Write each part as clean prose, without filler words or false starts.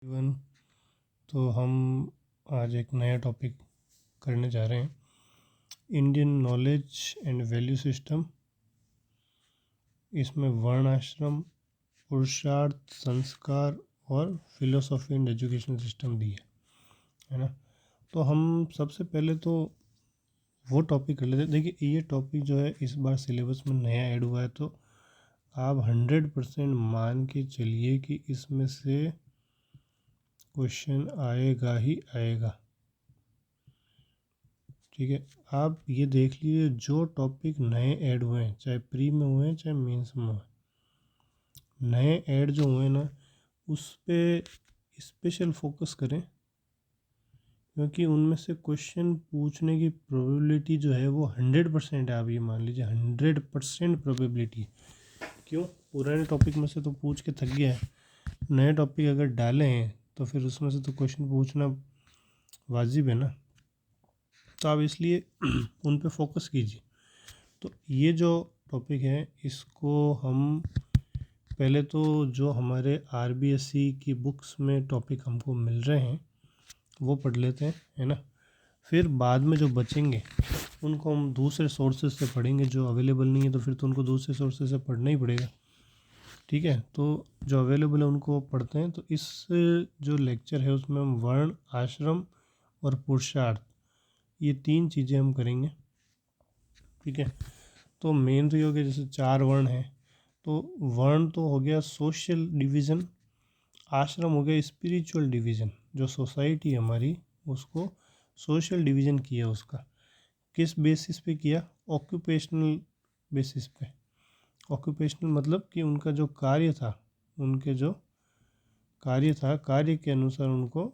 Even तो हम आज एक नया टॉपिक करने जा रहे हैं, Indian knowledge and value system. इसमें वर्ण आश्रम, पुरुषार्थ, संस्कार और फिलोसॉफी एंड एजुकेशन सिस्टम भी है ना। तो हम सबसे पहले तो वो टॉपिक कर लेते हैं। देखिए, ये टॉपिक जो है इस बार सिलेबस में नया ऐड हुआ है, तो आप 100% मान के चलिए कि इसमें से क्वेश्चन आएगा ही आएगा। ठीक है, आप ये देख लीजिए, जो टॉपिक नए ऐड हुए हैं, चाहे प्री में हुए हैं चाहे मेंस में हुए, नए ऐड जो हुए ना, उस पे स्पेशल फोकस करें, क्योंकि उनमें से क्वेश्चन पूछने की प्रोबेबिलिटी जो है वो 100% है। आप ये मान लीजिए 100% प्रोबेबिलिटी है। क्यों? पुराने टॉपिक में से तो पूछ के थक गया है, नए टॉपिक अगर डाले हैं तो फिर उसमें से तो क्वेश्चन पूछना वाजिब है ना। तो आप इसलिए उन पे फोकस कीजिए। तो ये जो टॉपिक है, इसको हम पहले तो जो हमारे RBSC की बुक्स में टॉपिक हमको मिल रहे हैं वो पढ़ लेते हैं, है ना। फिर बाद में जो बचेंगे उनको हम दूसरे सोर्सेज से पढ़ेंगे। जो अवेलेबल नहीं है तो फिर तो उनको दूसरे सोर्सेज से पढ़ना ही पड़ेगा। ठीक है, तो जो अवेलेबल है उनको पढ़ते हैं। तो इस जो लेक्चर है उसमें हम वर्ण, आश्रम और पुरुषार्थ, ये 3 चीज़ें हम करेंगे। ठीक है, तो मेन तो ये हो गया, जैसे 4 वर्ण हैं, तो वर्ण तो हो गया सोशल डिवीज़न, आश्रम हो गया स्पिरिचुअल डिवीज़न। जो सोसाइटी हमारी, उसको सोशल डिवीज़न किया, उसका किस बेसिस पे किया? ऑक्यूपेशनल बेसिस पे। ऑक्यूपेशनल मतलब कि उनका जो कार्य था, उनके जो कार्य था, कार्य के अनुसार उनको,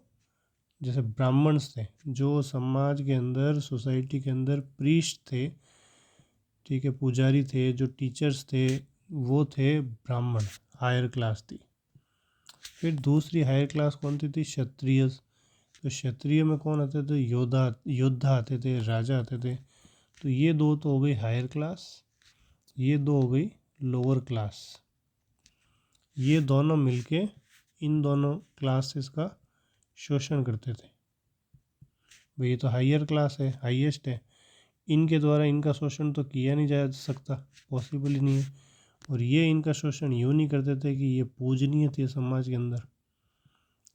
जैसे ब्राह्मण्स थे जो समाज के अंदर, सोसाइटी के अंदर प्रीस्ट थे, ठीक है, पुजारी थे, जो टीचर्स थे वो थे ब्राह्मण, हायर क्लास थी। फिर दूसरी हायर क्लास कौन थी? क्षत्रिय। तो क्षत्रिय में कौन आते थे? योद्धा आते थे, राजा आते थे। तो ये दो तो हो गई हायर क्लास, ये दो हो गई लोअर क्लास। ये दोनों मिलके इन दोनों क्लासेस का शोषण करते थे। भाई ये तो हायर क्लास है, हाईएस्ट है, इनके द्वारा इनका शोषण तो किया नहीं जा सकता, पॉसिबल ही नहीं है। और ये इनका शोषण यूँ नहीं करते थे कि ये पूजनीय थे समाज के अंदर,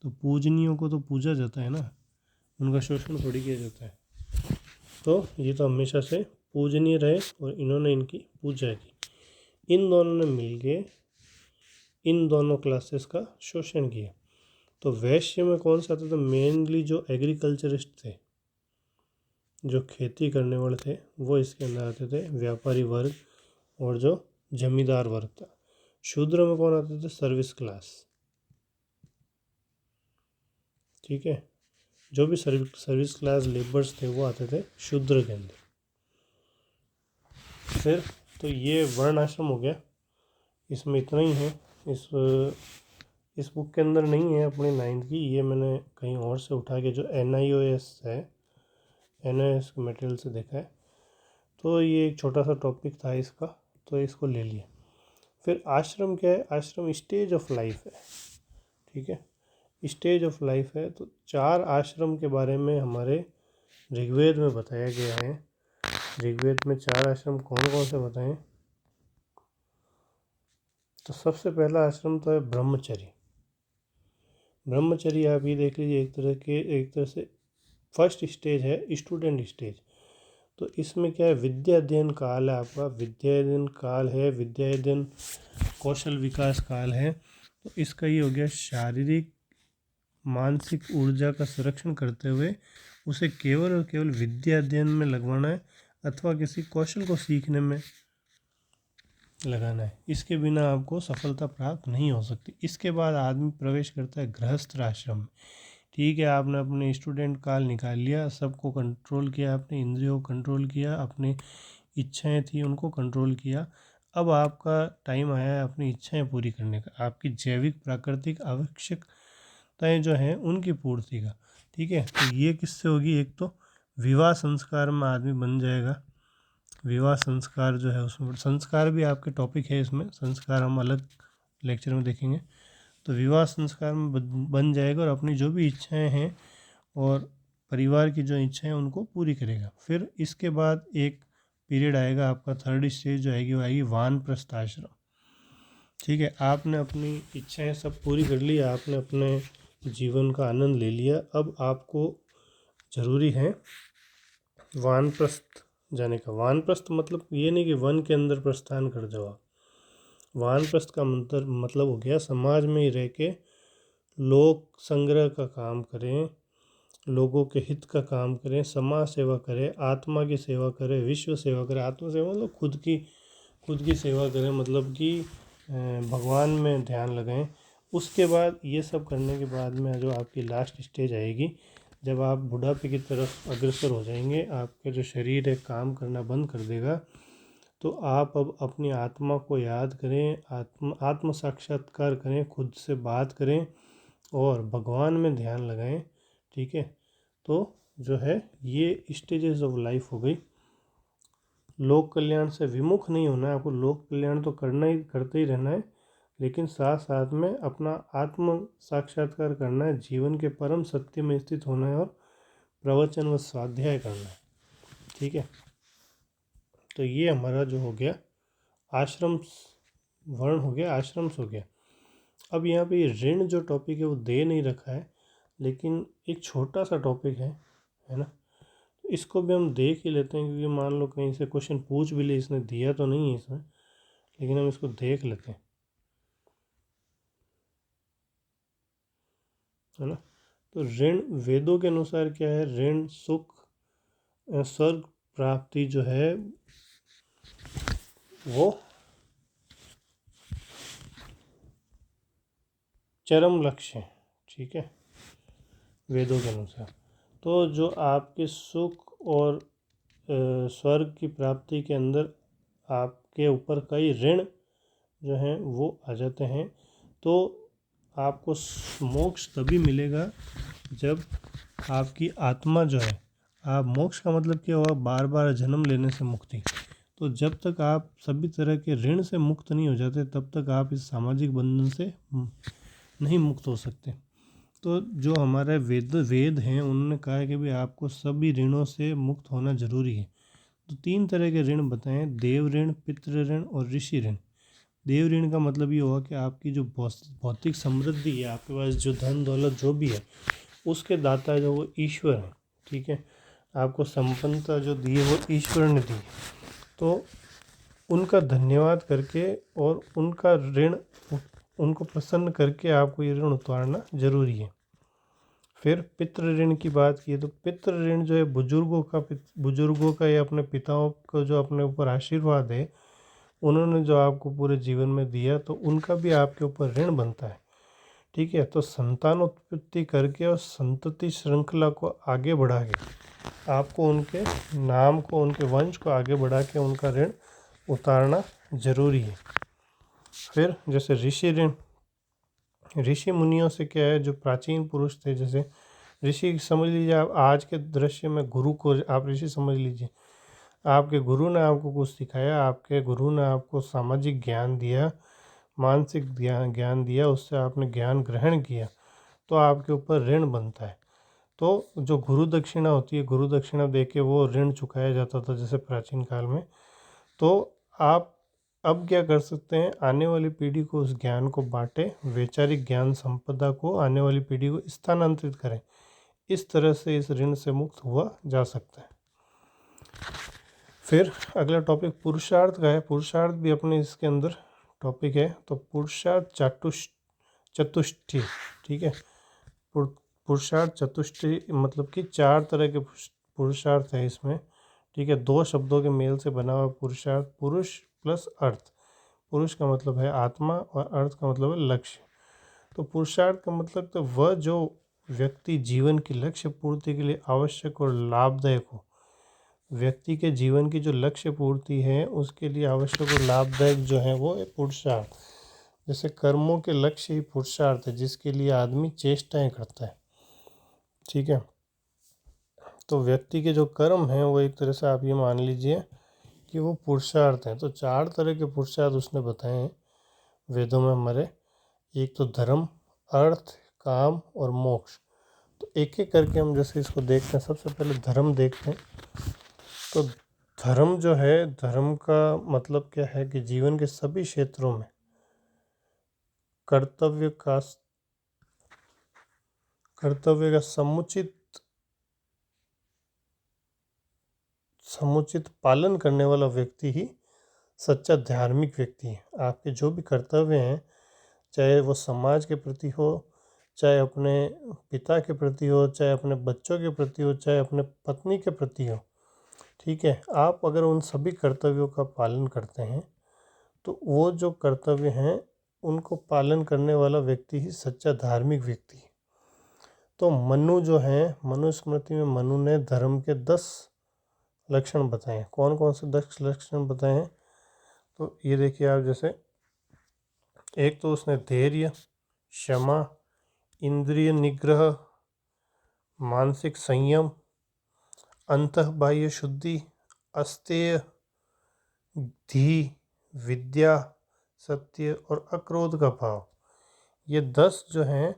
तो पूजनीयों को तो पूजा जाता है ना, उनका शोषण थोड़ी किया जाता है। तो ये तो हमेशा से पूजनीय रहे और इन्होंने इनकी पूजा की। इन दोनों ने मिलके इन दोनों क्लासेस का शोषण किया। तो वैश्य में कौन सा आता था? मेनली जो एग्रीकल्चरिस्ट थे, जो खेती करने वाले थे, वो इसके अंदर आते थे, व्यापारी वर्ग और जो जमींदार वर्ग था। शूद्र में कौन आते थे? Service class. ठीक है, जो भी सर्विस क्लास लेबर्स थे वो आते थे शूद्र के अंदर। फिर तो ये वर्ण आश्रम हो गया, इसमें इतना ही है। इस बुक के अंदर नहीं है अपनी 9th की, ये मैंने कहीं और से उठा के, जो NIOS है, NIOS के मटेरियल से देखा है। तो ये एक छोटा सा टॉपिक था इसका, तो इसको ले लिया। फिर आश्रम क्या है? आश्रम स्टेज ऑफ लाइफ है। ठीक है, स्टेज ऑफ लाइफ है। तो 4 आश्रम के बारे में हमारे ऋग्वेद में बताया गया है। ऋग्वेद में 4 आश्रम कौन कौन से बताएं? तो सबसे पहला आश्रम तो है ब्रह्मचर्य। ब्रह्मचर्य आप ये देख लीजिए, एक तरह से फर्स्ट स्टेज है, स्टूडेंट स्टेज। तो इसमें क्या है? विद्या अध्ययन काल है आपका, विद्या अध्ययन काल है, विद्या अध्ययन कौशल विकास काल है। तो इसका ये हो गया, शारीरिक मानसिक ऊर्जा का संरक्षण करते हुए उसे केवल और केवल विद्या अध्ययन में लगवाना है, अथवा किसी कौशल को सीखने में लगाना है। इसके बिना आपको सफलता प्राप्त नहीं हो सकती। इसके बाद आदमी प्रवेश करता है गृहस्थ आश्रम में। ठीक है, आपने अपने स्टूडेंट काल निकाल लिया, सबको कंट्रोल किया, अपने इंद्रियों को कंट्रोल किया, अपनी इच्छाएं थी उनको कंट्रोल किया। अब आपका टाइम आया है अपनी इच्छाएं पूरी करने का, आपकी जैविक प्राकृतिक आवश्यकताएं जो हैं उनकी पूर्ति का। ठीक है, तो ये किससे होगी? एक तो विवाह संस्कार में आदमी बन जाएगा। विवाह संस्कार जो है, उसमें संस्कार भी आपके टॉपिक है, इसमें संस्कार हम अलग लेक्चर में देखेंगे। तो विवाह संस्कार में बन जाएगा और अपनी जो भी इच्छाएं हैं और परिवार की जो इच्छाएं उनको पूरी करेगा। फिर इसके बाद एक पीरियड आएगा आपका, थर्ड स्टेज जो आएगी वो आएगी वानप्रस्थ आश्रम। ठीक है, आपने अपनी इच्छाएं सब पूरी कर ली, आपने अपने जीवन का आनंद ले लिया, अब आपको ज़रूरी है वानप्रस्थ जाने का। वानप्रस्थ मतलब ये नहीं कि वन के अंदर प्रस्थान कर जाओ आप। वानप्रस्थ का मतलब हो गया समाज में ही रह के लोक संग्रह का काम करें, लोगों के हित का काम करें, समाज सेवा करें, आत्मा की सेवा करें, विश्व सेवा करें। आत्मा सेवा मतलब खुद की सेवा करें, मतलब कि भगवान में ध्यान लगाएं। उसके बाद ये सब करने के बाद में जो आपकी लास्ट स्टेज आएगी, जब आप बुढ़ापे की तरफ अग्रसर हो जाएंगे, आपका जो शरीर है काम करना बंद कर देगा, तो आप अब अपनी आत्मा को याद करें, आत्म साक्षात्कार करें, खुद से बात करें और भगवान में ध्यान लगाएं। ठीक है, तो जो है ये स्टेजेस ऑफ लाइफ हो गई। लोक कल्याण से विमुख नहीं होना है, आपको लोक कल्याण तो करते ही रहना है, लेकिन साथ साथ में अपना आत्म साक्षात्कार करना है, जीवन के परम सत्य में स्थित होना है और प्रवचन व स्वाध्याय करना है। ठीक है, तो ये हमारा जो हो गया आश्रम वर्ण हो गया, आश्रम्स हो गया। अब यहाँ पे ये ऋण जो टॉपिक है वो दे नहीं रखा है, लेकिन एक छोटा सा टॉपिक है ना, इसको भी हम देख ही लेते हैं, क्योंकि मान लो कहीं से क्वेश्चन पूछ भी ले, इसने दिया तो नहीं है इसमें, लेकिन हम इसको देख लेते हैं, है ना। तो ऋण वेदों के अनुसार क्या है, ऋण सुख स्वर्ग प्राप्ति जो है वो चरम लक्ष्य है। ठीक है, वेदों के अनुसार तो जो आपके सुख और स्वर्ग की प्राप्ति के अंदर आपके ऊपर कई ऋण जो हैं वो आ जाते हैं, तो आपको मोक्ष तभी मिलेगा जब आपकी आत्मा जो है, आप मोक्ष का मतलब क्या हुआ, बार बार जन्म लेने से मुक्ति। तो जब तक आप सभी तरह के ऋण से मुक्त नहीं हो जाते, तब तक आप इस सामाजिक बंधन से नहीं मुक्त हो सकते। तो जो हमारे वेद हैं उन्होंने कहा है कि भाई आपको सभी ऋणों से मुक्त होना जरूरी है। तो 3 तरह के ऋण बताएं, देव ऋण, पितृ ऋण और ऋषि ऋण। देव ऋण का मतलब ये हुआ कि आपकी जो भौतिक समृद्धि है, आपके पास जो धन दौलत जो भी है, उसके दाता जो वो ईश्वर है। ठीक है, आपको संपन्नता जो दी है वो ईश्वर ने दी है, तो उनका धन्यवाद करके और उनका ऋण उनको प्रसन्न करके आपको ये ऋण उतारना जरूरी है। फिर पितृ ऋण की बात की तो पितृ ऋण जो है बुजुर्गों का या अपने पिताओं का जो अपने ऊपर आशीर्वाद है, उन्होंने जो आपको पूरे जीवन में दिया, तो उनका भी आपके ऊपर ऋण बनता है। ठीक है, तो संतानोत्पत्ति करके और संतति श्रृंखला को आगे बढ़ा के आपको उनके नाम को, उनके वंश को आगे बढ़ा के उनका ऋण उतारना जरूरी है। फिर जैसे ऋषि ऋण, ऋषि मुनियों से क्या है, जो प्राचीन पुरुष थे, जैसे ऋषि समझ लीजिए, आप आज के दृश्य में गुरु को आप ऋषि समझ लीजिए। आपके गुरु ने आपको कुछ सिखाया, आपके गुरु ने आपको सामाजिक ज्ञान दिया, मानसिक ज्ञान दिया, उससे आपने ज्ञान ग्रहण किया, तो आपके ऊपर ऋण बनता है। तो जो गुरु दक्षिणा होती है, गुरु दक्षिणा दे के वो ऋण चुकाया जाता था जैसे प्राचीन काल में। तो आप अब क्या कर सकते हैं, आने वाली पीढ़ी को उस ज्ञान को बांटें, वैचारिक ज्ञान संपदा को आने वाली पीढ़ी को स्थानांतरित करें। इस तरह से इस ऋण से मुक्त हुआ जा सकता है। फिर अगला टॉपिक पुरुषार्थ का है। पुरुषार्थ भी अपने इसके अंदर टॉपिक है। तो पुरुषार्थ चतुष्टय। ठीक है, पुरुषार्थ चतुष्टय मतलब कि 4 तरह के पुरुषार्थ है इसमें। ठीक है, 2 शब्दों के मेल से बना हुआ पुरुषार्थ, पुरुष प्लस अर्थ। पुरुष का मतलब है आत्मा और अर्थ का मतलब है लक्ष्य। तो पुरुषार्थ का मतलब तो वह जो व्यक्ति जीवन की लक्ष्य पूर्ति के लिए आवश्यक और लाभदायक हो। व्यक्ति के जीवन की जो लक्ष्य पूर्ति है उसके लिए आवश्यक और लाभदायक जो है वो है पुरुषार्थ। जैसे कर्मों के लक्ष्य ही पुरुषार्थ है, जिसके लिए आदमी चेष्टाएं करता है। ठीक है, तो व्यक्ति के जो कर्म हैं वो एक तरह से आप ये मान लीजिए कि वो पुरुषार्थ हैं। तो 4 तरह के पुरुषार्थ उसने बताए हैं वेदों में हमारे। एक तो धर्म, अर्थ, काम और मोक्ष। तो एक एक करके हम जैसे इसको देखते हैं। सबसे पहले धर्म देखते हैं। तो धर्म जो है, धर्म का मतलब क्या है कि जीवन के सभी क्षेत्रों में कर्तव्य का समुचित पालन करने वाला व्यक्ति ही सच्चा धार्मिक व्यक्ति है। आपके जो भी कर्तव्य हैं, चाहे वो समाज के प्रति हो, चाहे अपने पिता के प्रति हो, चाहे अपने बच्चों के प्रति हो, चाहे अपने पत्नी के प्रति हो, ठीक है, आप अगर उन सभी कर्तव्यों का पालन करते हैं तो वो जो कर्तव्य हैं उनको पालन करने वाला व्यक्ति ही सच्चा धार्मिक व्यक्ति है। तो मनु जो है, मनुस्मृति में मनु ने धर्म के 10 लक्षण बताए हैं। कौन कौन से 10 लक्षण बताए हैं? तो ये देखिए आप, जैसे एक तो उसने धैर्य, क्षमा, इंद्रिय निग्रह, मानसिक संयम, अंतः बाह्य शुद्धि, अस्तेय, धी, विद्या, सत्य और अक्रोध का भाव, ये 10 जो हैं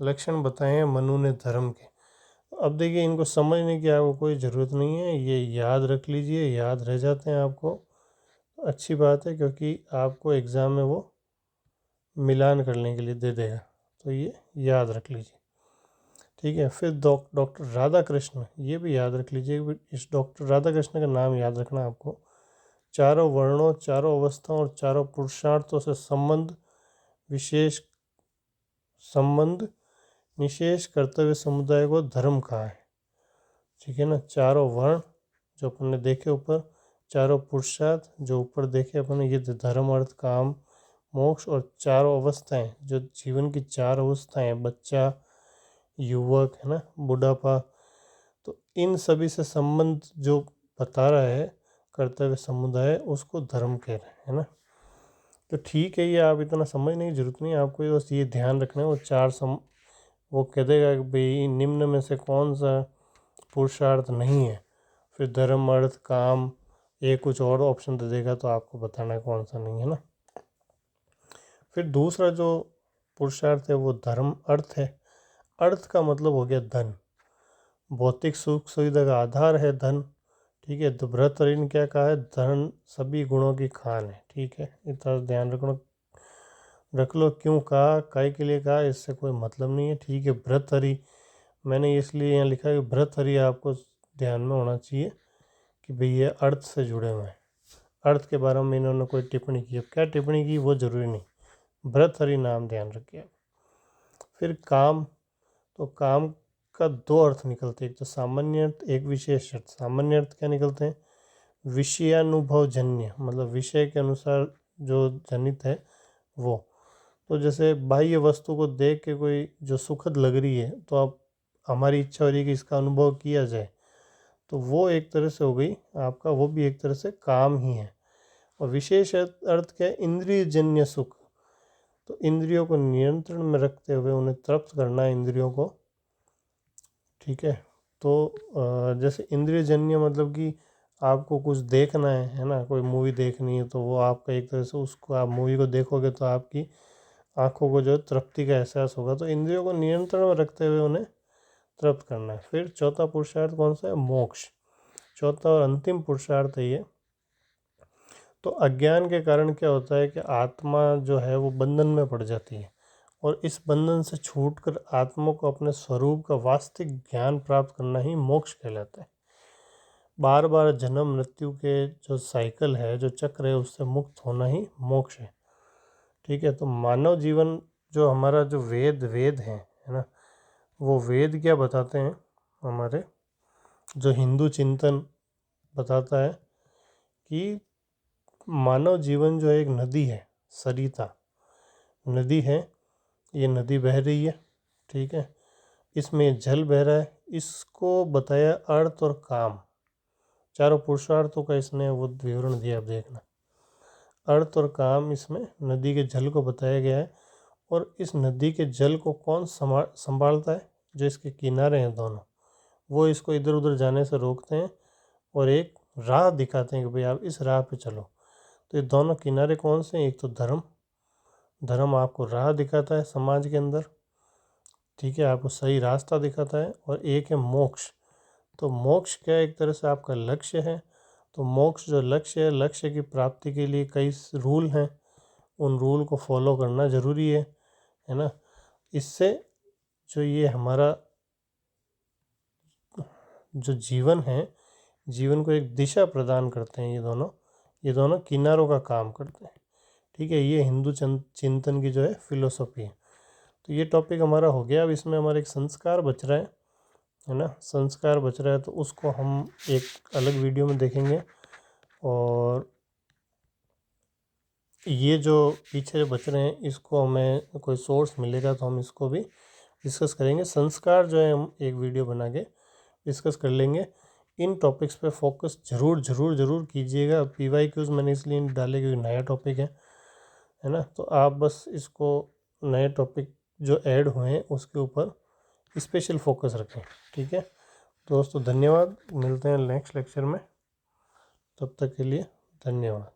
लक्षण बताए हैं मनु ने धर्म के। अब देखिए, इनको समझने की आपको कोई ज़रूरत नहीं है, ये याद रख लीजिए, याद रह जाते हैं आपको, अच्छी बात है, क्योंकि आपको एग्ज़ाम में वो मिलान करने के लिए दे देगा, तो ये याद रख लीजिए, ठीक है। फिर डॉक्टर राधा कृष्ण, ये भी याद रख लीजिए। इस डॉक्टर राधा कृष्ण का नाम याद रखना आपको। चारों वर्णों, चारों अवस्थाओं और चारों पुरुषार्थों से संबंध निशेष कर्तव्य समुदाय को धर्म कहा है, ठीक है ना। चारों वर्ण जो अपन ने देखे ऊपर, चारों पुरुषार्थ जो ऊपर देखे अपन ने, ये धर्म, अर्थ, काम, मोक्ष, और चारों अवस्थाएं जो जीवन की 4 अवस्थाएं हैं, बच्चा, युवक, है ना, बुढ़ापा, तो इन सभी से संबंध जो बता रहा है कर्तव्य समुदाय, उसको धर्म कह रहे हैं, है ना। तो ठीक है, ये आप इतना समझने की जरूरत नहीं है आपको, बस ये ध्यान रखना है। वो कह देगा कि भाई निम्न में से कौन सा पुरुषार्थ नहीं है, फिर धर्म, अर्थ, काम, ये कुछ और ऑप्शन दे देगा, तो आपको बताना है कौन सा नहीं है ना। फिर दूसरा जो पुरुषार्थ है वो धर्म अर्थ है। अर्थ का मतलब हो गया धन, भौतिक सुख सुविधा का आधार है धन, ठीक है। तो भर्तहरि ने क्या कहा है? धन सभी गुणों की खान है, ठीक है। इतना ध्यान रख लो। क्यों कहा, काय के लिए कहा, इससे कोई मतलब नहीं है, ठीक है। भर्तहरि मैंने इसलिए यहाँ लिखा है कि भर्तहरि आपको ध्यान में होना चाहिए कि भाई ये अर्थ से जुड़े हुए हैं। अर्थ के बारे में इन्होंने कोई टिप्पणी की, अब क्या टिप्पणी की वो जरूरी नहीं, भर्तहरि नाम ध्यान रखिए। फिर काम, तो काम का 2 अर्थ निकलते हैं, एक तो सामान्य अर्थ, एक विशेष अर्थ। सामान्य अर्थ क्या निकलते हैं? विषयानुभव जन्य, मतलब विषय के अनुसार जो जनित है वो। तो जैसे बाह्य वस्तु को देख के कोई जो सुखद लग रही है, तो अब हमारी इच्छा हो रही है कि इसका अनुभव किया जाए, तो वो एक तरह से हो गई आपका, वो भी एक तरह से काम ही है। और विशेष अर्थ क्या है? इंद्रिय जन्य सुख, तो इंद्रियों को नियंत्रण में रखते हुए उन्हें तृप्त करना है इंद्रियों को, ठीक है। तो जैसे इंद्रिय जन्य मतलब कि आपको कुछ देखना है ना, कोई मूवी देखनी है, तो वो आपका एक तरह से, उसको आप मूवी को देखोगे तो आपकी आंखों को जो है तृप्ति का एहसास होगा। तो इंद्रियों को नियंत्रण में रखते हुए उन्हें तृप्त करना है। फिर चौथा पुरुषार्थ कौन सा है? मोक्ष। चौथा और अंतिम पुरुषार्थ है ये। तो अज्ञान के कारण क्या होता है कि आत्मा जो है वो बंधन में पड़ जाती है, और इस बंधन से छूटकर आत्मा को अपने स्वरूप का वास्तविक ज्ञान प्राप्त करना ही मोक्ष कहलाता है। बार बार जन्म मृत्यु के जो साइकिल है, जो चक्र है, उससे मुक्त होना ही मोक्ष है, ठीक है। तो मानव जीवन जो हमारा जो वेद है ना, वो वेद क्या बताते हैं? हमारे जो हिंदू चिंतन बताता है कि मानव जीवन जो एक नदी है, सरिता नदी है, ये नदी बह रही है, ठीक है। इसमें जल बह रहा है, इसको बताया अर्थ और काम, चारों पुरुषार्थों का इसने वो विवरण दिया। आप देखना, अर्थ और काम, इसमें नदी के जल को बताया गया है। और इस नदी के जल को कौन संभालता है? जो इसके किनारे हैं दोनों, वो इसको इधर उधर जाने से रोकते हैं और एक राह दिखाते हैं कि भाई आप इस राह पे चलो। तो ये दोनों किनारे कौन से हैं? एक तो धर्म आपको राह दिखाता है समाज के अंदर, ठीक है, आपको सही रास्ता दिखाता है। और एक है मोक्ष। तो मोक्ष क्या है, एक तरह से आपका लक्ष्य है। तो मोक्ष जो लक्ष्य है, लक्ष्य की प्राप्ति के लिए कई रूल हैं, उन रूल को फॉलो करना ज़रूरी है ना। इससे जो ये हमारा जो जीवन है, जीवन को एक दिशा प्रदान करते हैं ये दोनों किनारों का काम करते हैं। ठीक है, ये हिंदू चिंतन की जो है फिलोसॉफी है। तो ये टॉपिक हमारा हो गया। अब इसमें हमारा एक संस्कार बच रहा है ना, संस्कार बच रहा है, तो उसको हम एक अलग वीडियो में देखेंगे। और ये जो पीछे बच रहे हैं, इसको हमें कोई सोर्स मिलेगा तो हम इसको भी डिस्कस करेंगे। संस्कार जो है हम एक वीडियो बना के डिस्कस कर लेंगे। इन टॉपिक्स पे फोकस ज़रूर कीजिएगा। PYQs मैंने इसलिए डाले क्योंकि नया टॉपिक है ना। तो आप बस इसको नए टॉपिक जो ऐड हुए हैं उसके ऊपर स्पेशल फोकस रखें। ठीक है दोस्तों, धन्यवाद। मिलते हैं नेक्स्ट लेक्चर में, तब तक के लिए धन्यवाद।